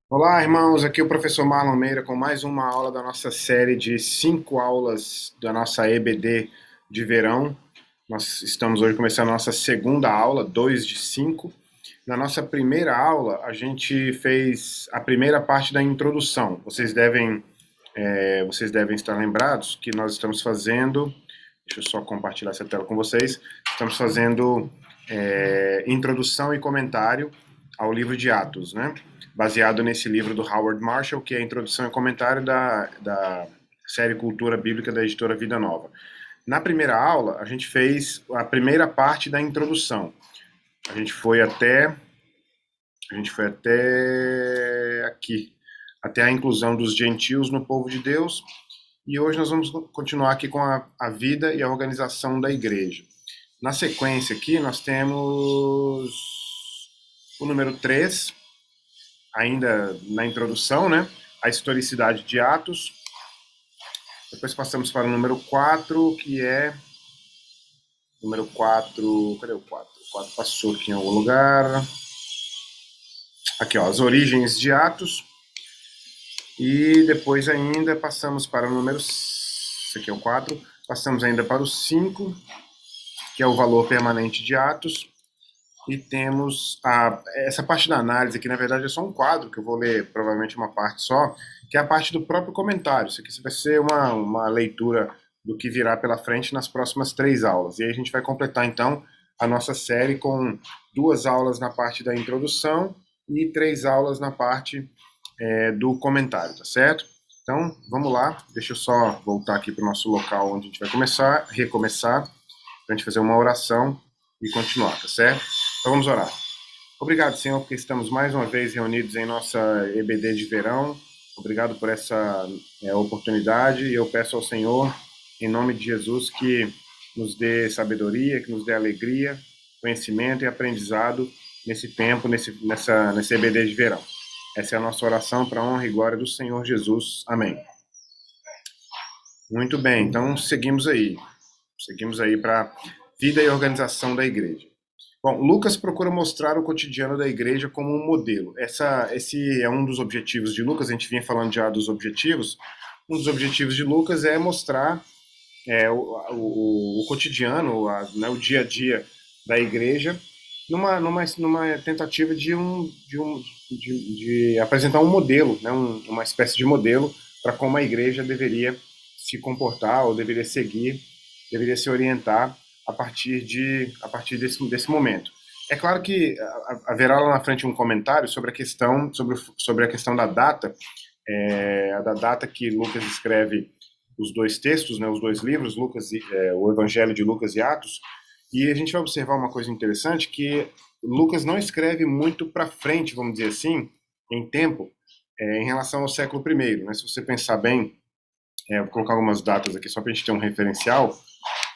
Olá, irmãos. Aqui é o professor Marlon Meira com mais uma aula da nossa série de 5 aulas da nossa EBD de verão. Nós estamos hoje começando a nossa segunda aula, 2 de 5. Na nossa primeira aula, a gente fez a primeira parte da introdução. Vocês devem estar lembrados que nós estamos fazendo. Deixa eu só compartilhar essa tela com vocês. Estamos fazendo introdução e comentário ao livro de Atos, né? Baseado nesse livro do Howard Marshall, que é a introdução e comentário da série Cultura Bíblica da editora Vida Nova. Na primeira aula, a gente fez a primeira parte da introdução. A gente foi até aqui, até a inclusão dos gentios no povo de Deus, e hoje nós vamos continuar aqui com a vida e a organização da igreja. Na sequência aqui, nós temos o número 3, ainda na introdução, né? A historicidade de Atos. Depois passamos para o número 4, que é... Número 4... Cadê o 4? O 4 passou aqui em algum lugar. Aqui, ó, as origens de Atos. E depois ainda passamos para o número... Esse aqui é o 4. Passamos ainda para o 5, que é o valor permanente de Atos. E temos essa parte da análise, que na verdade é só um quadro, que eu vou ler provavelmente uma parte só, que é a parte do próprio comentário. Isso aqui vai ser uma leitura do que virá pela frente nas próximas 3 aulas. E aí a gente vai completar, então, a nossa série com 2 aulas na parte da introdução e 3 aulas na parte do comentário, tá certo? Então, vamos lá. Deixa eu só voltar aqui para o nosso local onde a gente vai recomeçar, para a gente fazer uma oração e continuar, tá certo? Então vamos orar. Obrigado, Senhor, porque estamos mais uma vez reunidos em nossa EBD de verão. Obrigado por essa oportunidade. E eu peço ao Senhor, em nome de Jesus, que nos dê sabedoria, que nos dê alegria, conhecimento e aprendizado nesse tempo, nessa EBD de verão. Essa é a nossa oração para a honra e glória do Senhor Jesus. Amém. Muito bem, então seguimos aí. Seguimos aí para vida e organização da igreja. Bom, Lucas procura mostrar o cotidiano da igreja como um modelo. Esse é um dos objetivos de Lucas, a gente vinha falando já dos objetivos. Um dos objetivos de Lucas é mostrar o cotidiano, né, o dia a dia da igreja, numa tentativa de apresentar um modelo, né, uma espécie de modelo para como a igreja deveria se comportar ou deveria seguir, deveria se orientar a partir desse momento. É claro que haverá lá na frente um comentário sobre a questão da data, da data que Lucas escreve os 2 textos, né, os 2 livros, o Evangelho de Lucas e Atos, e a gente vai observar uma coisa interessante, que Lucas não escreve muito para frente, vamos dizer assim, em tempo, em relação ao século I. Né? Se você pensar bem, vou colocar algumas datas aqui só para a gente ter um referencial.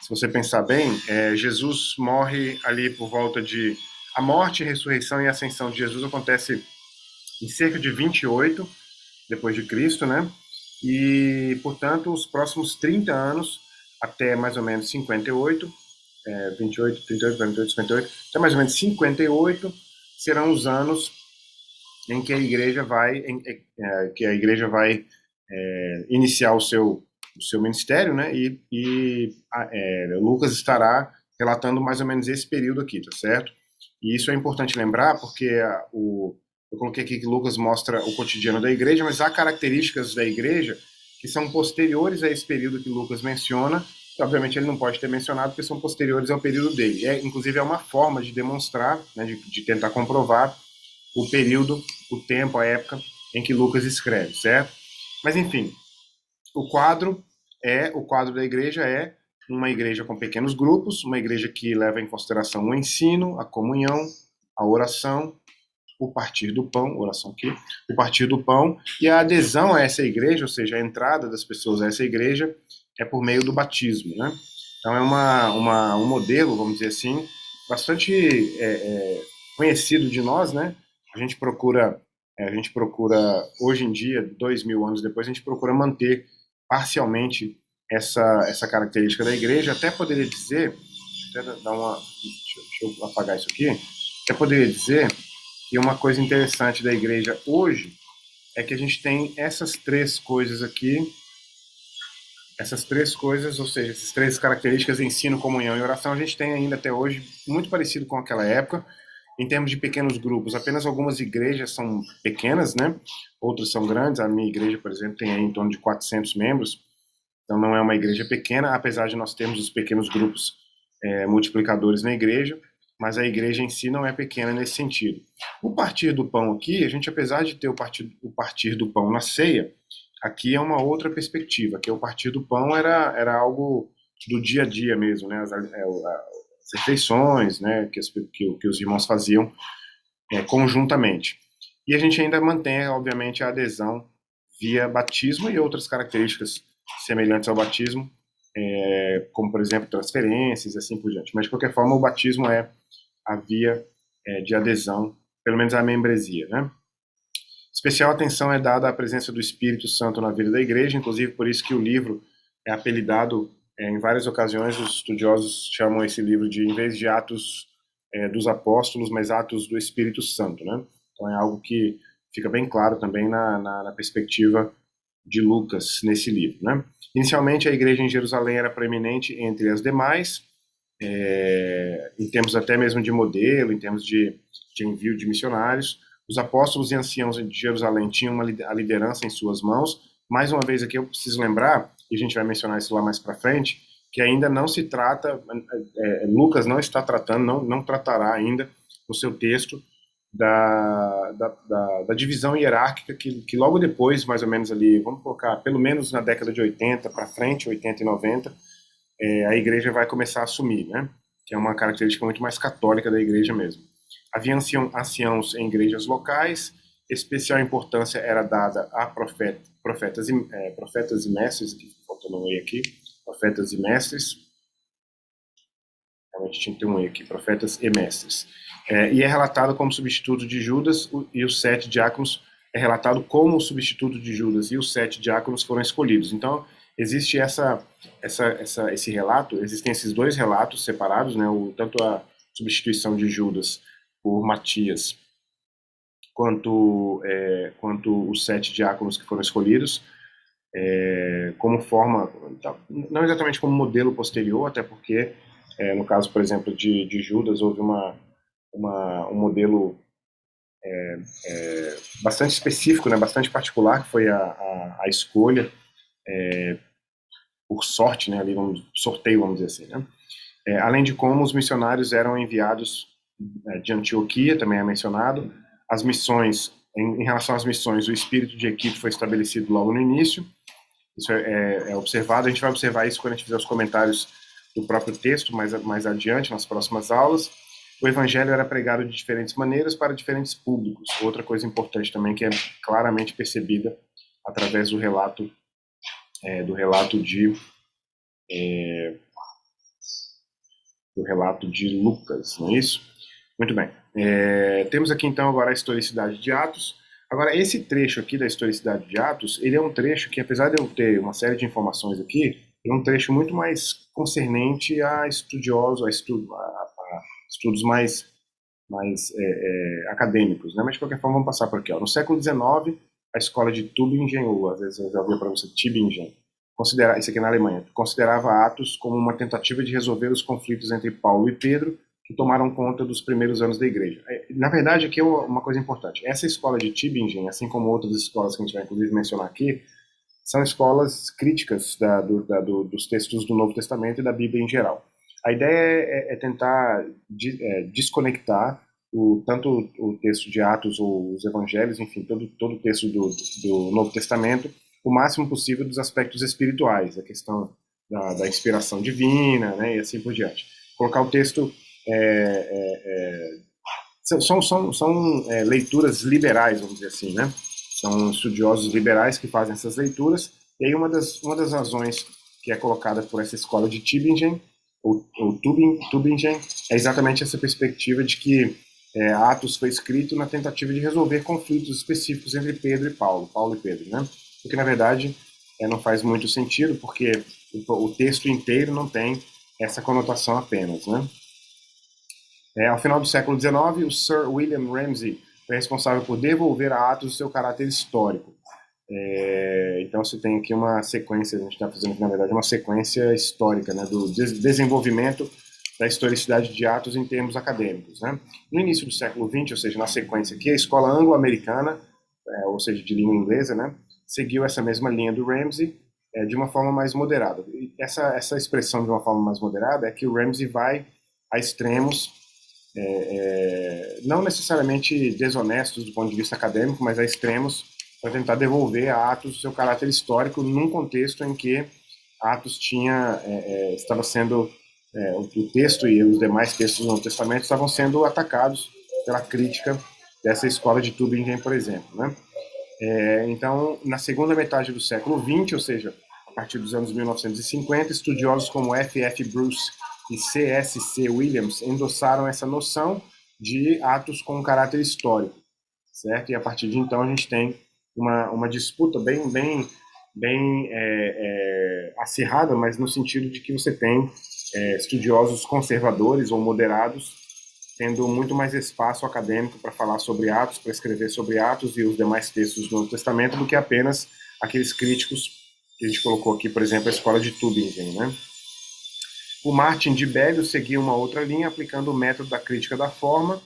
Se você pensar bem, Jesus morre ali por volta de... A morte, ressurreição e ascensão de Jesus acontece em cerca de 28 depois de Cristo, né? E, portanto, os próximos 30 anos, até mais ou menos 58, 28, 38, 48, 58, até mais ou menos 58, serão os anos em que a igreja vai iniciar o seu ministério, né? Lucas estará relatando mais ou menos esse período aqui, tá certo? E isso é importante lembrar porque eu coloquei aqui que Lucas mostra o cotidiano da igreja, mas há características da igreja que são posteriores a esse período que Lucas menciona, que obviamente ele não pode ter mencionado porque são posteriores ao período dele. Inclusive é uma forma de demonstrar, né, de tentar comprovar o período, o tempo, a época em que Lucas escreve, certo? Mas enfim, o quadro da igreja é uma igreja com pequenos grupos, uma igreja que leva em consideração o ensino, a comunhão, a oração, o partir do pão, oração aqui, o partir do pão e a adesão a essa igreja, ou seja, a entrada das pessoas a essa igreja é por meio do batismo, né? Então é um modelo, vamos dizer assim, bastante conhecido de nós, né? A gente procura hoje em dia, 2000 anos depois, a gente procura manter parcialmente essa característica da igreja. Até poderia dizer, deixa eu apagar isso aqui, até poderia dizer que uma coisa interessante da igreja hoje é que a gente tem essas três coisas aqui, essas três coisas, ou seja, essas três características, ensino, comunhão e oração, a gente tem ainda até hoje, muito parecido com aquela época, em termos de pequenos grupos. Apenas algumas igrejas são pequenas, né? Outras são grandes. A minha igreja, por exemplo, tem aí em torno de 400 membros, então não é uma igreja pequena, apesar de nós termos os pequenos grupos multiplicadores na igreja, mas a igreja em si não é pequena nesse sentido. O partir do pão aqui, a gente, apesar de ter o partir do pão na ceia, aqui é uma outra perspectiva, que o partir do pão era algo do dia a dia mesmo, né? As refeições, né? Que os irmãos faziam conjuntamente. E a gente ainda mantém, obviamente, a adesão via batismo e outras características semelhantes ao batismo, como, por exemplo, transferências e assim por diante. Mas, de qualquer forma, o batismo é a via de adesão, pelo menos a membresia, né? Especial atenção é dada à presença do Espírito Santo na vida da igreja, inclusive por isso que o livro é apelidado, em várias ocasiões, os estudiosos chamam esse livro de, em vez de Atos dos Apóstolos, mas Atos do Espírito Santo, né? Então é algo que fica bem claro também na perspectiva de Lucas nesse livro, né? Inicialmente, a igreja em Jerusalém era preeminente entre as demais, em termos até mesmo de modelo, em termos de envio de missionários. Os apóstolos e anciãos de Jerusalém tinham a liderança em suas mãos. Mais uma vez aqui eu preciso lembrar, e a gente vai mencionar isso lá mais para frente, que ainda não se trata, Lucas não está tratando, não tratará ainda no seu texto da divisão hierárquica que logo depois, mais ou menos ali, vamos colocar, pelo menos na década de 80 para frente, 80 e 90, a igreja vai começar a assumir, né? Que é uma característica muito mais católica da igreja mesmo. Havia anciãos em igrejas locais, especial importância era dada a profetas e mestres, faltou um E aqui, profetas e mestres, realmente tinha que ter um E aqui, profetas e mestres. E é relatado como substituto de Judas, e os 7 diáconos é relatado como o substituto de Judas, e os 7 diáconos foram escolhidos. Então, existe esse relato, existem esses dois relatos separados, né, tanto a substituição de Judas por Matias, quanto os 7 diáconos que foram escolhidos, como forma, não exatamente como modelo posterior, até porque, no caso, por exemplo, de Judas, houve um modelo bastante específico, né, bastante particular, que foi a escolha por sorte, né, ali sorteio, vamos dizer assim, né? Além de como os missionários eram enviados de Antioquia, também é mencionado. As missões, em relação às missões, o espírito de equipe foi estabelecido logo no início. Isso é observado, a gente vai observar isso quando a gente fizer os comentários do próprio texto, mais adiante, nas próximas aulas. O evangelho era pregado de diferentes maneiras para diferentes públicos. Outra coisa importante também que é claramente percebida através do relato de Lucas, não é isso? Muito bem. Temos aqui então agora a historicidade de Atos. Agora, esse trecho aqui da historicidade de Atos, ele é um trecho que, apesar de eu ter uma série de informações aqui, é um trecho muito mais concernente a estudiosos, a estudos mais acadêmicos, né? Mas de qualquer forma vamos passar por aqui. No século XIX, a escola de Tübingen, ou às vezes eu já ouvi para você Tübingen, isso aqui na Alemanha, considerava Atos como uma tentativa de resolver os conflitos entre Paulo e Pedro, que tomaram conta dos primeiros anos da igreja. Na verdade, aqui é uma coisa importante. Essa escola de Tübingen, assim como outras escolas que a gente vai inclusive mencionar aqui, são escolas críticas dos textos do Novo Testamento e da Bíblia em geral. A ideia é tentar desconectar tanto o texto de Atos ou os Evangelhos, enfim, todo o texto do Novo Testamento, o máximo possível dos aspectos espirituais, a questão da inspiração divina, né, e assim por diante. Colocar o texto são leituras liberais, vamos dizer assim, né? São estudiosos liberais que fazem essas leituras, e aí uma das razões que é colocada por essa escola de Tübingen, ou Tübingen, é exatamente essa perspectiva de que Atos foi escrito na tentativa de resolver conflitos específicos entre Pedro e Paulo e Pedro, né? O que, na verdade, não faz muito sentido, porque o texto inteiro não tem essa conotação apenas, né? Ao final do século XIX, o Sir William Ramsay foi responsável por devolver a Atos o seu caráter histórico. Então você tem aqui uma sequência, a gente está fazendo aqui, na verdade, uma sequência histórica, né, do desenvolvimento da historicidade de Atos em termos acadêmicos, né? No início do século XX, ou seja, na sequência aqui, a escola anglo-americana, ou seja, de língua inglesa, né, seguiu essa mesma linha do Ramsay de uma forma mais moderada. E essa expressão de uma forma mais moderada é que o Ramsay vai a extremos, não necessariamente desonestos do ponto de vista acadêmico, mas a extremos para tentar devolver a Atos o seu caráter histórico num contexto em que Atos estava sendo, o texto e os demais textos do Novo Testamento estavam sendo atacados pela crítica dessa escola de Tübingen, por exemplo, né? Então, na segunda metade do século XX, ou seja, a partir dos anos 1950, estudiosos como F.F. Bruce e C.S.C. Williams endossaram essa noção de Atos com caráter histórico, certo? E a partir de então a gente tem uma disputa bem acirrada, mas no sentido de que você tem estudiosos conservadores ou moderados tendo muito mais espaço acadêmico para falar sobre Atos, para escrever sobre Atos e os demais textos do Novo Testamento, do que apenas aqueles críticos que a gente colocou aqui, por exemplo, a escola de Tübingen, né? O Martin de Bellio seguia uma outra linha, aplicando o método da crítica da forma,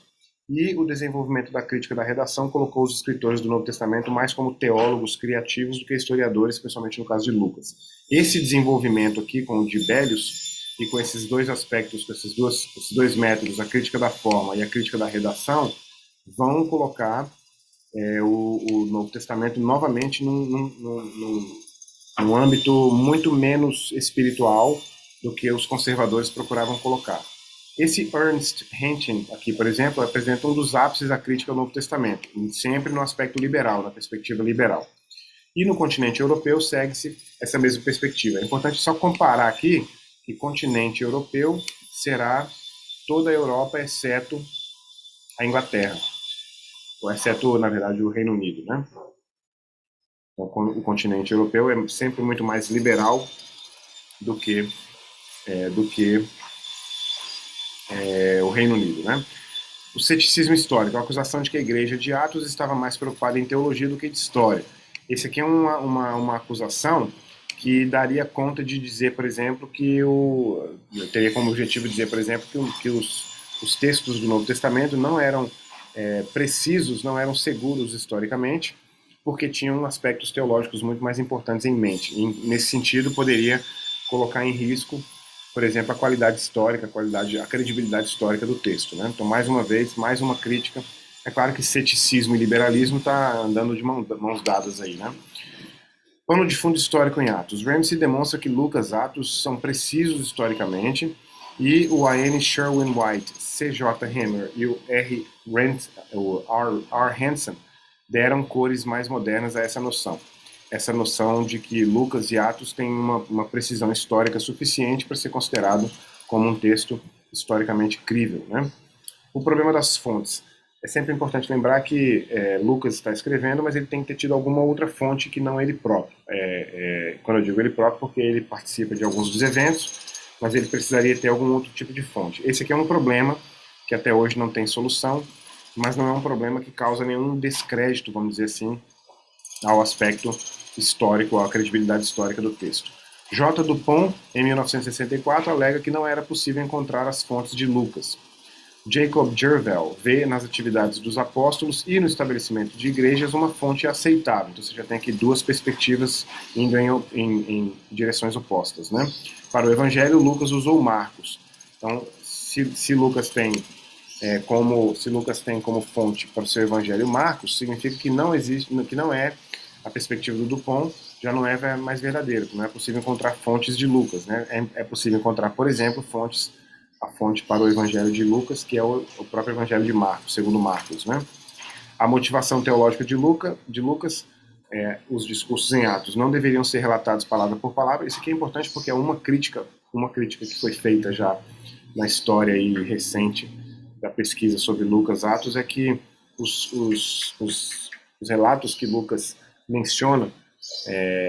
e o desenvolvimento da crítica da redação colocou os escritores do Novo Testamento mais como teólogos criativos do que historiadores, principalmente no caso de Lucas. Esse desenvolvimento aqui com o de Bellius e com esses dois aspectos, com esses dois métodos, a crítica da forma e a crítica da redação, vão colocar o Novo Testamento novamente num âmbito muito menos espiritual do que os conservadores procuravam colocar. Esse Ernst Henschen aqui, por exemplo, apresenta um dos ápices da crítica ao Novo Testamento, sempre no aspecto liberal, na perspectiva liberal. E no continente europeu segue-se essa mesma perspectiva. É importante só comparar aqui que continente europeu será toda a Europa, exceto a Inglaterra, ou exceto, na verdade, o Reino Unido, né? Então, o continente europeu é sempre muito mais liberal do que o Reino Unido, né? O ceticismo histórico, a acusação de que a igreja de Atos estava mais preocupada em teologia do que de história. Esse aqui é uma acusação que daria conta de dizer, por exemplo, teria como objetivo dizer, por exemplo, que os textos do Novo Testamento não eram precisos, não eram seguros historicamente, porque tinham aspectos teológicos muito mais importantes em mente. E, nesse sentido, poderia colocar em risco, por exemplo, a qualidade histórica, a credibilidade histórica do texto, né? Então, mais uma vez, mais uma crítica. É claro que ceticismo e liberalismo está andando de mãos dadas aí, né? Pano de fundo histórico em Atos. Ramsay demonstra que Lucas e Atos são precisos historicamente, e o A.N. Sherwin White, C.J. Hammer e o R. Hansen deram cores mais modernas a essa noção. Essa noção de que Lucas e Atos têm uma precisão histórica suficiente para ser considerado como um texto historicamente crível, né? O problema das fontes. É sempre importante lembrar que Lucas está escrevendo, mas ele tem que ter tido alguma outra fonte que não ele próprio. Quando eu digo ele próprio, porque ele participa de alguns dos eventos, mas ele precisaria ter algum outro tipo de fonte. Esse aqui é um problema que até hoje não tem solução, mas não é um problema que causa nenhum descrédito, vamos dizer assim, ao aspecto histórico, à credibilidade histórica do texto. J. Dupont, em 1964, alega que não era possível encontrar as fontes de Lucas. Jacob Jervell vê nas atividades dos apóstolos e no estabelecimento de igrejas uma fonte aceitável. Então você já tem aqui duas perspectivas indo em direções opostas, né? Para o Evangelho, Lucas usou Marcos. Então, se Lucas tem como fonte para o seu Evangelho Marcos, significa que não é a perspectiva do Dupont, já não é mais verdadeira, não é possível encontrar fontes de Lucas, né? É possível encontrar, por exemplo, a fonte para o Evangelho de Lucas, que é o próprio Evangelho de Marcos, segundo Marcos, né? A motivação teológica de Lucas, os discursos em Atos não deveriam ser relatados palavra por palavra. Isso aqui é importante porque é uma crítica que foi feita já na história aí recente da pesquisa sobre Lucas Atos, é que os relatos que Lucas menciona,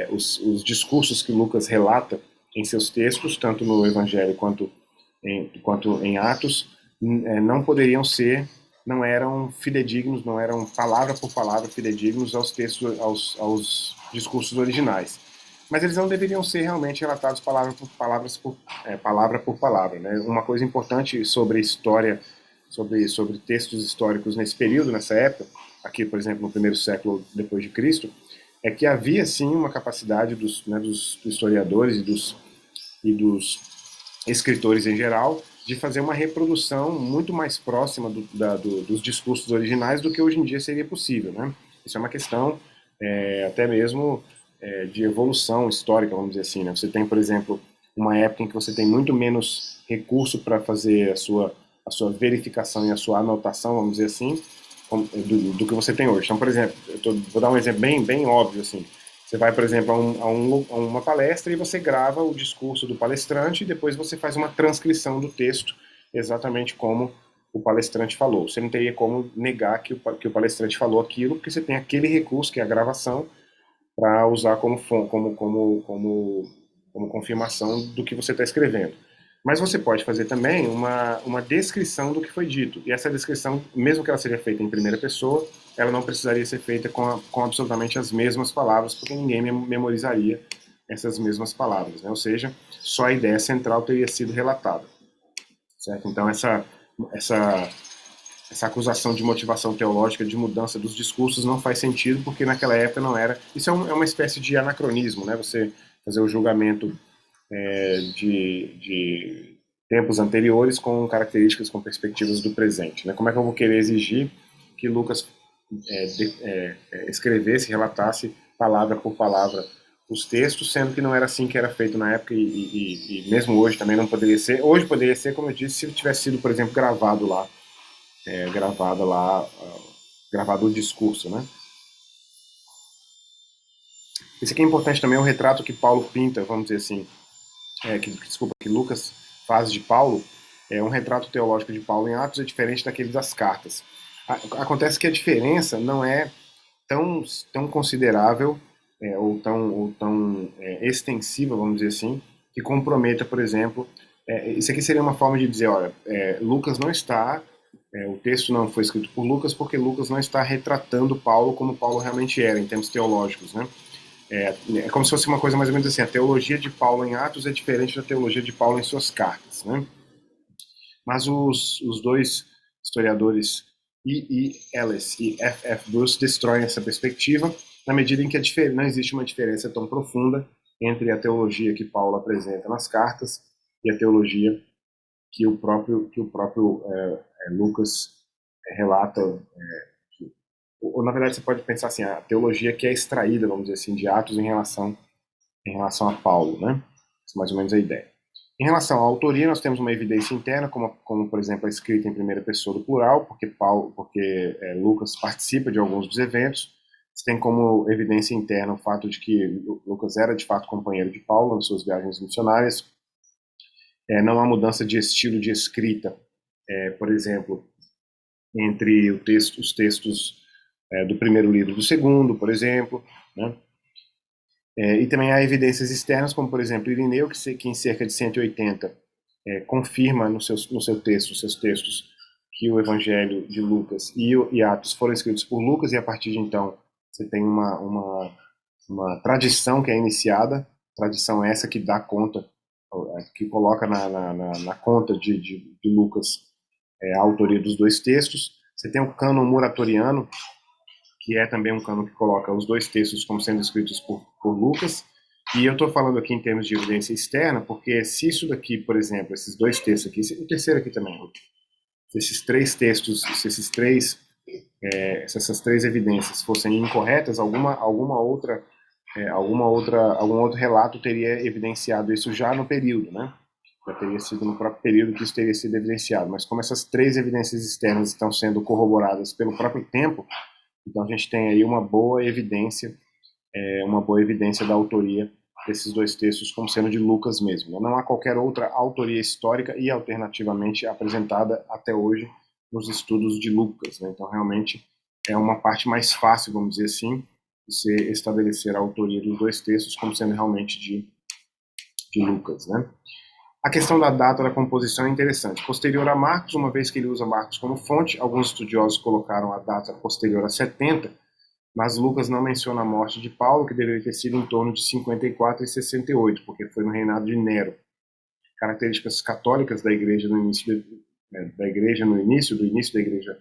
os discursos que Lucas relata em seus textos, tanto no Evangelho quanto em Atos, não poderiam ser não eram fidedignos, não eram palavra por palavra fidedignos aos textos, aos discursos originais. Mas eles não deveriam ser realmente relatados palavra por palavra, né? Uma coisa importante sobre história, sobre textos históricos nesse período, nessa época, aqui, por exemplo, no primeiro século depois de Cristo, é que havia sim uma capacidade dos historiadores e dos escritores em geral de fazer uma reprodução muito mais próxima dos discursos originais do que hoje em dia seria possível, né? Isso é uma questão até mesmo de evolução histórica, vamos dizer assim, né? Você tem, por exemplo, uma época em que você tem muito menos recurso para fazer a sua verificação e a sua anotação, vamos dizer assim, do que você tem hoje. Então, por exemplo, vou dar um exemplo bem óbvio, assim. Você vai, por exemplo, a uma palestra e você grava o discurso do palestrante e depois você faz uma transcrição do texto, exatamente como o palestrante falou. Você não teria como negar que o palestrante falou aquilo, porque você tem aquele recurso, que é a gravação, para usar como confirmação do que você está escrevendo. Mas você pode fazer também uma descrição do que foi dito. E essa descrição, mesmo que ela seja feita em primeira pessoa, ela não precisaria ser feita com absolutamente as mesmas palavras, porque ninguém memorizaria essas mesmas palavras, né? Ou seja, só a ideia central teria sido relatada, certo? Então, essa acusação de motivação teológica, de mudança dos discursos, não faz sentido, porque naquela época não era. Isso é uma espécie de anacronismo, né? Você fazer o julgamento de tempos anteriores com características, com perspectivas do presente, né? Como é que eu vou querer exigir que Lucas escrevesse, relatasse palavra por palavra os textos, sendo que não era assim que era feito na época e mesmo hoje também não poderia ser. Hoje poderia ser, como eu disse, se tivesse sido, por exemplo, gravado o discurso, né? Isso aqui é importante também, o retrato que Paulo pinta, vamos dizer assim, que Lucas faz de Paulo, um retrato teológico de Paulo em Atos é diferente daquele das cartas. Acontece que a diferença não é tão considerável ou tão extensiva, vamos dizer assim, que comprometa, por exemplo, isso aqui seria uma forma de dizer, olha, Lucas não está, o texto não foi escrito por Lucas porque Lucas não está retratando Paulo como Paulo realmente era, em termos teológicos, né? É como se fosse uma coisa mais ou menos assim, a teologia de Paulo em Atos é diferente da teologia de Paulo em suas cartas, né? Mas os dois historiadores E. Ellis e F. Bruce destroem essa perspectiva na medida em que não existe uma diferença tão profunda entre a teologia que Paulo apresenta nas cartas e a teologia que o próprio Lucas relata. Ou, na verdade, você pode pensar assim, a teologia que é extraída, vamos dizer assim, de Atos em relação a Paulo, né? Essa é mais ou menos a ideia. Em relação à autoria, nós temos uma evidência interna, como por exemplo, a escrita em primeira pessoa do plural, porque Lucas participa de alguns dos eventos. Você tem como evidência interna o fato de que Lucas era de fato companheiro de Paulo nas suas viagens missionárias. Não há mudança de estilo de escrita, por exemplo, entre os textos do primeiro livro e do segundo, por exemplo, né? E também há evidências externas, como por exemplo Irineu, que em cerca de 180 confirma no seu texto, seus textos, que o Evangelho de Lucas e Atos foram escritos por Lucas, e a partir de então você tem uma tradição que é iniciada, tradição essa que dá conta, que coloca na conta de Lucas a autoria dos dois textos. Você tem o cânon muratoriano, que é também um cânon que coloca os dois textos como sendo escritos por Lucas. E eu estou falando aqui em termos de evidência externa, porque se isso daqui, por exemplo, esses dois textos aqui, o terceiro aqui também, se esses três textos, se essas três evidências fossem incorretas, algum outro relato teria evidenciado isso já no período, né? Já teria sido no próprio período que isso teria sido evidenciado. Mas como essas três evidências externas estão sendo corroboradas pelo próprio tempo, então a gente tem aí uma boa evidência da autoria desses dois textos como sendo de Lucas mesmo. Não há qualquer outra autoria histórica e alternativamente apresentada até hoje nos estudos de Lucas, né? Então realmente é uma parte mais fácil, vamos dizer assim, você estabelecer a autoria dos dois textos como sendo realmente de Lucas, né? A questão da data da composição é interessante. Posterior a Marcos, uma vez que ele usa Marcos como fonte, alguns estudiosos colocaram a data posterior a 70, mas Lucas não menciona a morte de Paulo, que deveria ter sido em torno de 54 e 68, porque foi no reinado de Nero. Características católicas da igreja no início da igreja no início da igreja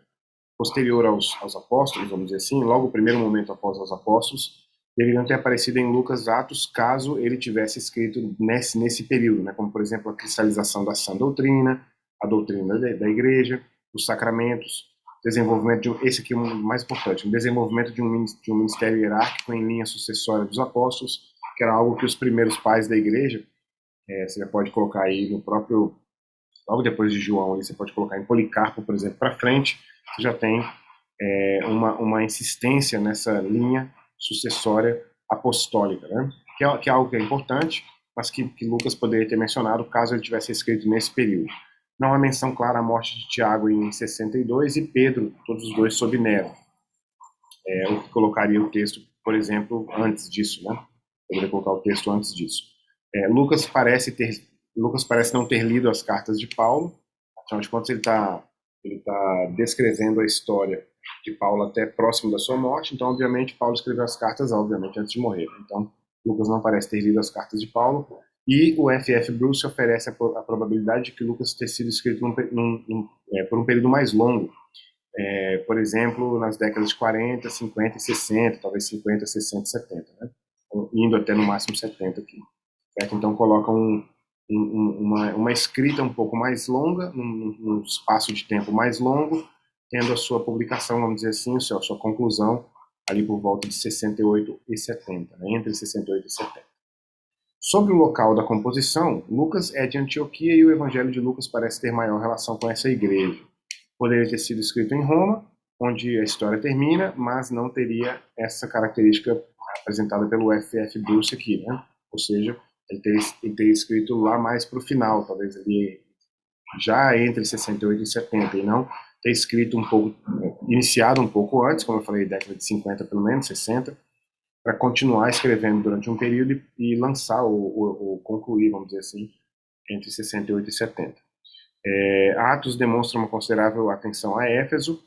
posterior aos apóstolos, vamos dizer assim, logo o primeiro momento após os apóstolos, deveriam ter aparecido em Lucas Atos, caso ele tivesse escrito nesse período, né? Como, por exemplo, a cristalização da sã doutrina, a doutrina da igreja, os sacramentos, desenvolvimento esse aqui é o mais importante, o desenvolvimento de um ministério hierárquico em linha sucessória dos apóstolos, que era algo que os primeiros pais da igreja, você já pode colocar aí no próprio, logo depois de João, ali, você pode colocar em Policarpo, por exemplo, para frente, você já tem uma insistência nessa linha sucessória apostólica, né? Que é algo que é importante, mas que Lucas poderia ter mencionado caso ele tivesse escrito nesse período. Não há menção clara à morte de Tiago em 62 e Pedro, todos os dois sob Nero. O que colocaria o texto, por exemplo, antes disso, né? Poderia colocar o texto antes disso. Lucas parece não ter lido as cartas de Paulo, afinal de contas ele está descrevendo a história de Paulo até próximo da sua morte, então obviamente Paulo escreveu as cartas, obviamente, antes de morrer. Então Lucas não parece ter lido as cartas de Paulo, e o F.F. Bruce oferece a probabilidade de que Lucas tenha sido escrito por um período mais longo, por exemplo, nas décadas de 40, 50 e 60, talvez 50, 60 e 70, né? Indo até no máximo 70 aqui. Certo? Então coloca uma escrita um pouco mais longa, num espaço de tempo mais longo, tendo a sua publicação, vamos dizer assim, a sua conclusão, ali por volta de 68 e 70, né? Entre 68 e 70. Sobre o local da composição, Lucas é de Antioquia e o Evangelho de Lucas parece ter maior relação com essa igreja. Poderia ter sido escrito em Roma, onde a história termina, mas não teria essa característica apresentada pelo F.F. Bruce aqui, né? Ou seja, ele ter escrito lá mais para o final, talvez ali já entre 68 e 70, e não ter escrito um pouco, iniciado um pouco antes, como eu falei, década de 50 pelo menos, 60, para continuar escrevendo durante um período e lançar ou concluir, vamos dizer assim, entre 68 e 70. Atos demonstra uma considerável atenção a Éfeso,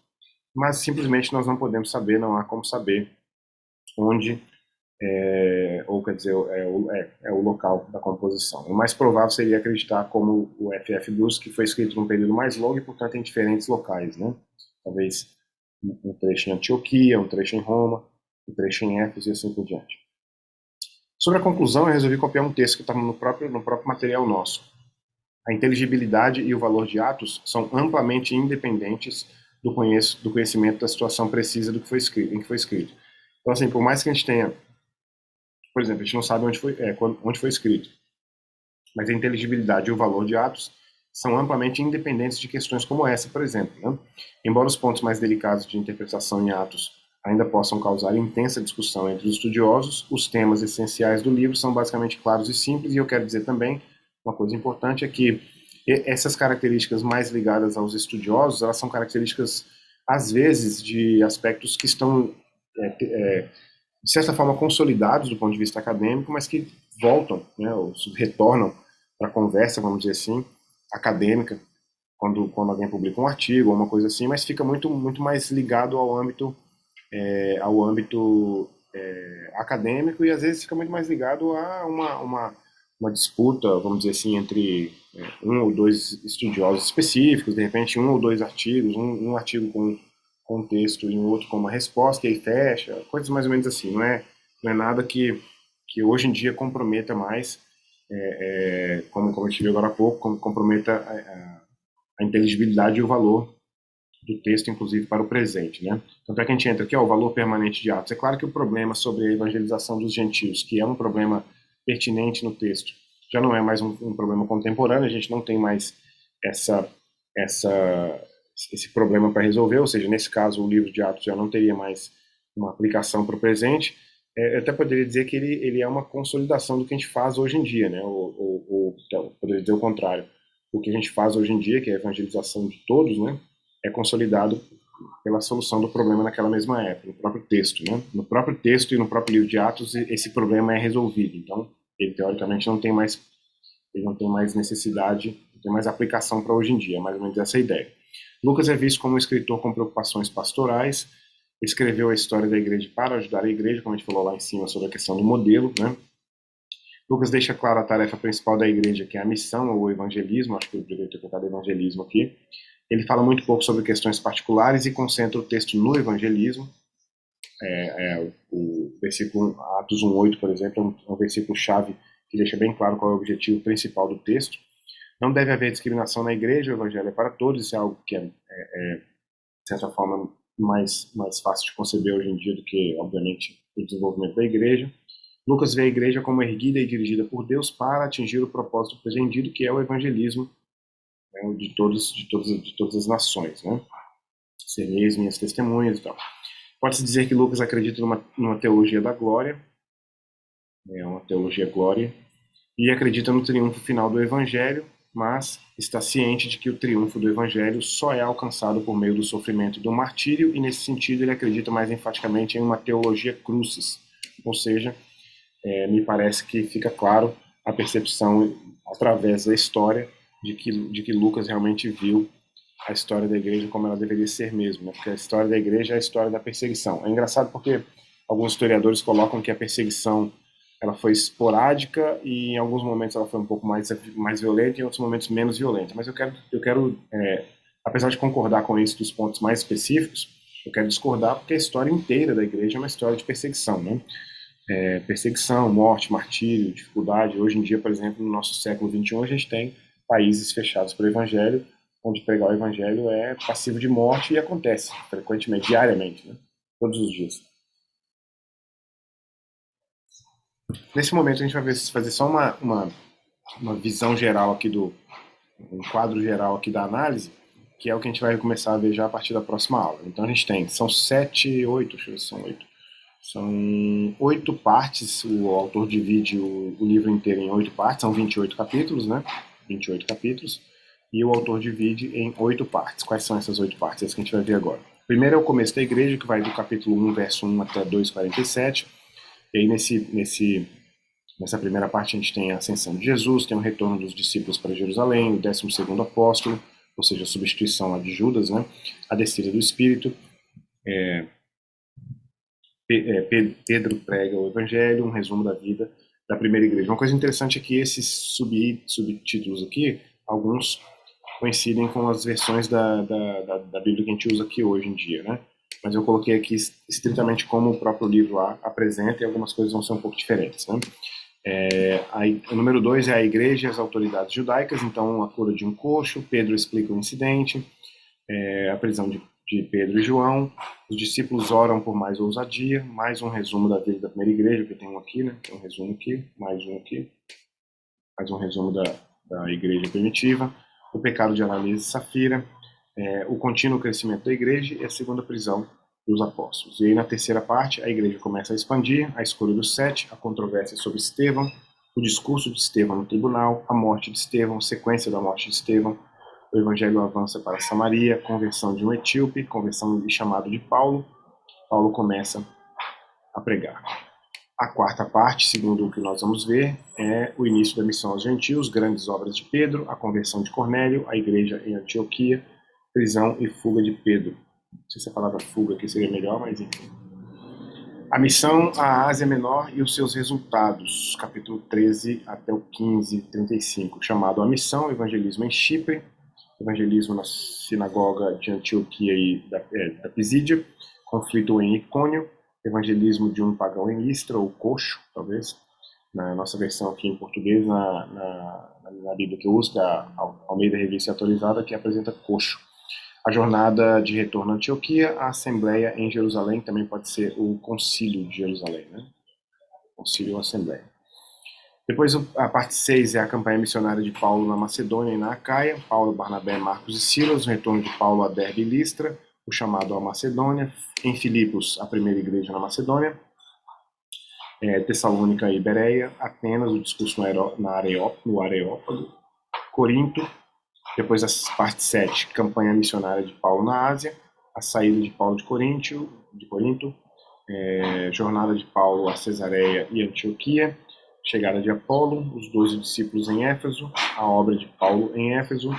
mas simplesmente nós não podemos saber, não há como saber onde, ou quer dizer, o local da composição. O mais provável seria acreditar, como o F.F. Bruce, que foi escrito num período mais longo e, portanto, em diferentes locais, né? Talvez um trecho em Antioquia, um trecho em Roma, um trecho em Éfeso e assim por diante. Sobre a conclusão, eu resolvi copiar um texto que está no próprio material nosso. A inteligibilidade e o valor de Atos são amplamente independentes do conhecimento da situação precisa em que foi escrito. Então, assim, por mais que a gente tenha, por exemplo, a gente não sabe onde foi escrito, mas a inteligibilidade e o valor de Atos são amplamente independentes de questões como essa, por exemplo, né? Embora os pontos mais delicados de interpretação em Atos ainda possam causar intensa discussão entre os estudiosos, os temas essenciais do livro são basicamente claros e simples, e eu quero dizer também, uma coisa importante é que essas características mais ligadas aos estudiosos, elas são características, às vezes, de aspectos que estão, de certa forma, consolidados do ponto de vista acadêmico, mas que voltam, né, ou retornam para a conversa, vamos dizer assim, acadêmica, quando alguém publica um artigo ou uma coisa assim, mas fica muito, muito mais ligado ao âmbito acadêmico, e às vezes fica muito mais ligado a uma disputa, vamos dizer assim, entre um ou dois estudiosos específicos, de repente um ou dois artigos, um artigo com um texto e um outro com uma resposta, e aí fecha, coisas mais ou menos assim. Não é nada que hoje em dia comprometa mais, como eu tive agora há pouco, comprometa a inteligibilidade e o valor do texto, inclusive para o presente, né? Tanto é que a gente entra aqui, o valor permanente de Atos. É claro que o problema sobre a evangelização dos gentios, que é um problema pertinente no texto, já não é mais um problema contemporâneo, a gente não tem mais esse problema para resolver, ou seja, nesse caso o livro de Atos já não teria mais uma aplicação para o presente. Eu até poderia dizer que ele é uma consolidação do que a gente faz hoje em dia, né? Então, poderia dizer o contrário. O que a gente faz hoje em dia, que é a evangelização de todos, né, é consolidado pela solução do problema naquela mesma época, no próprio texto, né? No próprio texto e no próprio livro de Atos, esse problema é resolvido. Então, ele teoricamente não tem mais ele não tem mais necessidade, não tem mais aplicação para hoje em dia, é mais ou menos essa a ideia. Lucas é visto como um escritor com preocupações pastorais, escreveu a história da igreja para ajudar a igreja, como a gente falou lá em cima sobre a questão do modelo, né? Lucas deixa claro a tarefa principal da igreja, que é a missão ou o evangelismo, acho que eu deveria ter colocado evangelismo aqui. Ele fala muito pouco sobre questões particulares e concentra o texto no evangelismo. O versículo Atos 1:8, por exemplo, é um versículo-chave que deixa bem claro qual é o objetivo principal do texto. Não deve haver discriminação na igreja, o evangelho é para todos, isso é algo que de certa forma, mais fácil de conceber hoje em dia do que, obviamente, o desenvolvimento da igreja. Lucas vê a igreja como erguida e dirigida por Deus para atingir o propósito pretendido, que é o evangelismo, né, de todas as nações, né? Sereis minhas testemunhas e tal. Pode-se dizer que Lucas acredita numa teologia da glória, uma teologia glória, e acredita no triunfo final do evangelho, mas está ciente de que o triunfo do evangelho só é alcançado por meio do sofrimento e do martírio, e nesse sentido ele acredita mais enfaticamente em uma teologia crucis, ou seja, me parece que fica claro a percepção através da história de que Lucas realmente viu a história da igreja como ela deveria ser mesmo, né? Porque a história da igreja é a história da perseguição. É engraçado porque alguns historiadores colocam que a perseguição ela foi esporádica e em alguns momentos ela foi um pouco mais violenta e em outros momentos menos violenta. Mas eu quero apesar de concordar com isso dos pontos mais específicos, eu quero discordar porque a história inteira da igreja é uma história de perseguição, né? Perseguição, morte, martírio, dificuldade. Hoje em dia, por exemplo, no nosso século XXI, a gente tem países fechados para o evangelho, onde pregar o evangelho é passivo de morte e acontece frequentemente, diariamente, né? Todos os dias. Nesse momento, a gente vai fazer só uma visão geral aqui um quadro geral aqui da análise, que é o que a gente vai começar a ver já a partir da próxima aula. Então, a gente são 8, deixa eu ver se são 8. São 8 partes, o autor divide o livro inteiro em 8 partes, são 28 capítulos, né? 28 capítulos, e o autor divide em 8 partes. Quais são essas 8 partes? Essa que a gente vai ver agora. Primeiro é o começo da igreja, que vai do capítulo 1, verso 1 até 2:47. E aí nessa primeira parte a gente tem a ascensão de Jesus, tem o retorno dos discípulos para Jerusalém, o 12º apóstolo, ou seja, a substituição lá de Judas, né? A descida do Espírito, Pedro prega o Evangelho, um resumo da vida da primeira igreja. Uma coisa interessante é que esses subtítulos aqui, alguns coincidem com as versões da Bíblia que a gente usa aqui hoje em dia, né? Mas eu coloquei aqui estritamente como o próprio livro lá apresenta, e algumas coisas vão ser um pouco diferentes, né? O número 2 é a igreja e as autoridades judaicas, então a cura de um coxo, Pedro explica o incidente, a prisão de Pedro e João, os discípulos oram por mais ousadia, mais um resumo da vida da primeira igreja, que tem um aqui, né? Tem um resumo aqui, mais um resumo da igreja primitiva, o pecado de Ananias e Safira, o contínuo crescimento da igreja e a segunda prisão dos apóstolos. E aí na terceira parte, a igreja começa a expandir, a escolha dos 7, a controvérsia sobre Estevão, o discurso de Estevão no tribunal, a morte de Estevão, sequência da morte de Estevão, o evangelho avança para Samaria, conversão de um etíope, conversão e chamado de Paulo. Paulo começa a pregar. A quarta parte, segundo o que nós vamos ver, é o início da missão aos gentios, grandes obras de Pedro, a conversão de Cornélio, a igreja em Antioquia, prisão e fuga de Pedro. Não sei se a palavra fuga aqui seria melhor, mas enfim. A missão à Ásia Menor e os seus resultados, capítulo 13 até o 15:35, chamado A Missão, Evangelismo em Chipre, evangelismo na sinagoga de Antioquia e da Pisídia, conflito em Icônio, evangelismo de um pagão em Listra, ou coxo, talvez, na nossa versão aqui em português, na Bíblia que eu uso, que é a Almeida Revista Atualizada, que apresenta coxo. A jornada de retorno a Antioquia, a Assembleia em Jerusalém, também pode ser o Concílio de Jerusalém, né? Concílio ou Assembleia. Depois a parte 6 é a campanha missionária de Paulo na Macedônia e na Acaia, Paulo, Barnabé, Marcos e Silas, o retorno de Paulo a Derbe e Listra, o chamado à Macedônia, em Filipos, a primeira igreja na Macedônia, Tessalônica e Bereia, Atenas, o discurso no Areópago, Corinto, depois a parte 7, campanha missionária de Paulo na Ásia, a saída de Paulo de Corinto, jornada de Paulo a Cesareia e Antioquia, chegada de Apolo, os 12 discípulos em Éfeso, a obra de Paulo em Éfeso,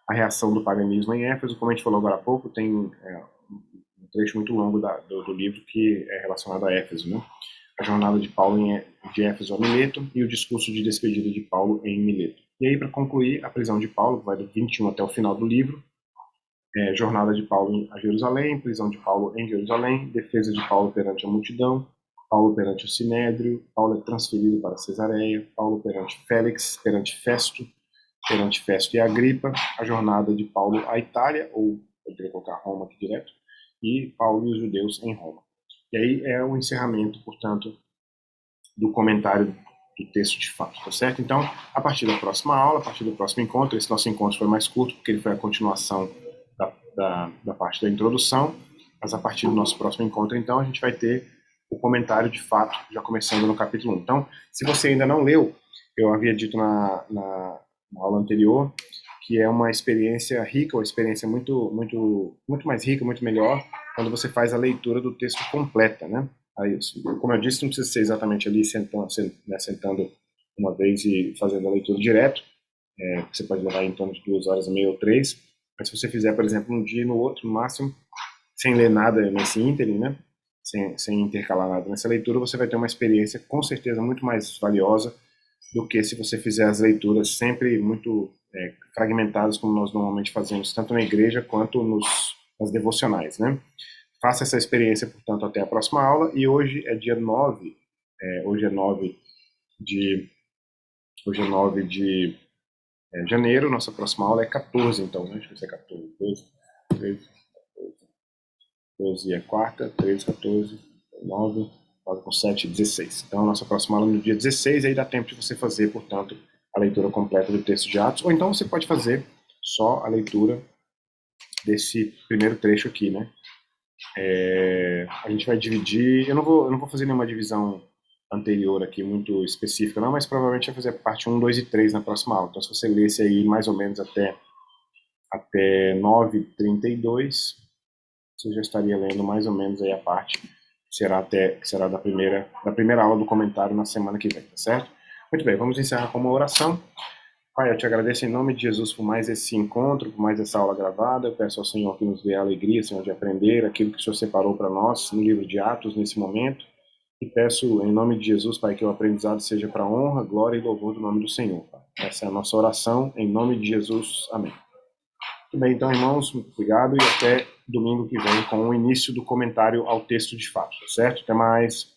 a reação do paganismo em Éfeso, como a gente falou agora há pouco, tem um trecho muito longo do livro que é relacionado a Éfeso, né? A jornada de Paulo de Éfeso a Mileto e o discurso de despedida de Paulo em Mileto. E aí, para concluir, a prisão de Paulo, que vai do 21 até o final do livro, jornada de Paulo a Jerusalém, prisão de Paulo em Jerusalém, defesa de Paulo perante a multidão, Paulo perante o Sinédrio, Paulo é transferido para Cesareia, Paulo perante Félix, perante Festo e Agripa, a jornada de Paulo à Itália, ou poderia colocar Roma aqui direto, e Paulo e os judeus em Roma. E aí é o encerramento, portanto, do comentário do texto de fato, tá certo? Então, a partir da próxima aula, a partir do próximo encontro, esse nosso encontro foi mais curto, porque ele foi a continuação da parte da introdução, mas a partir do nosso próximo encontro, então, a gente vai ter o comentário de fato, já começando no capítulo 1. Então, se você ainda não leu, eu havia dito na aula anterior, que é uma experiência rica, uma experiência muito mais rica, muito melhor, quando você faz a leitura do texto completa, né? Aí, como eu disse, não precisa ser exatamente ali sentando uma vez e fazendo a leitura direto, você pode levar em torno de 2h30 ou 3, mas se você fizer, por exemplo, um dia e no outro, no máximo, sem ler nada nesse ínterim, né? Sem intercalar nada nessa leitura, você vai ter uma experiência com certeza muito mais valiosa do que se você fizer as leituras sempre muito fragmentadas, como nós normalmente fazemos, tanto na igreja quanto nas devocionais, né? Faça essa experiência, portanto, até a próxima aula, e hoje é dia 9, hoje é 9 de janeiro, nossa próxima aula é 14, então, né? Deixa eu ver se é 14, 12, 13, 12 é quarta, 13, 14, 9, 9 com 7, 16. Então, a nossa próxima aula é no dia 16, aí dá tempo de você fazer, portanto, a leitura completa do texto de Atos, ou então você pode fazer só a leitura desse primeiro trecho aqui, né? A gente vai dividir, eu não vou fazer nenhuma divisão anterior aqui muito específica não, mas provavelmente vai fazer parte 1, 2 e 3 na próxima aula. Então, se você lesse aí mais ou menos até 9:32, você já estaria lendo mais ou menos aí a parte que será da primeira aula do comentário na semana que vem, tá certo? Muito bem, vamos encerrar com uma oração. Pai, eu te agradeço em nome de Jesus por mais esse encontro, por mais essa aula gravada. Eu peço ao Senhor que nos dê a alegria, Senhor, de aprender aquilo que o Senhor separou para nós no livro de Atos, nesse momento. E peço em nome de Jesus, Pai, que o aprendizado seja para a honra, glória e louvor do nome do Senhor, Pai. Essa é a nossa oração, em nome de Jesus. Amém. Muito bem, então, irmãos, muito obrigado e até domingo que vem com o início do comentário ao texto de fato, certo? Até mais.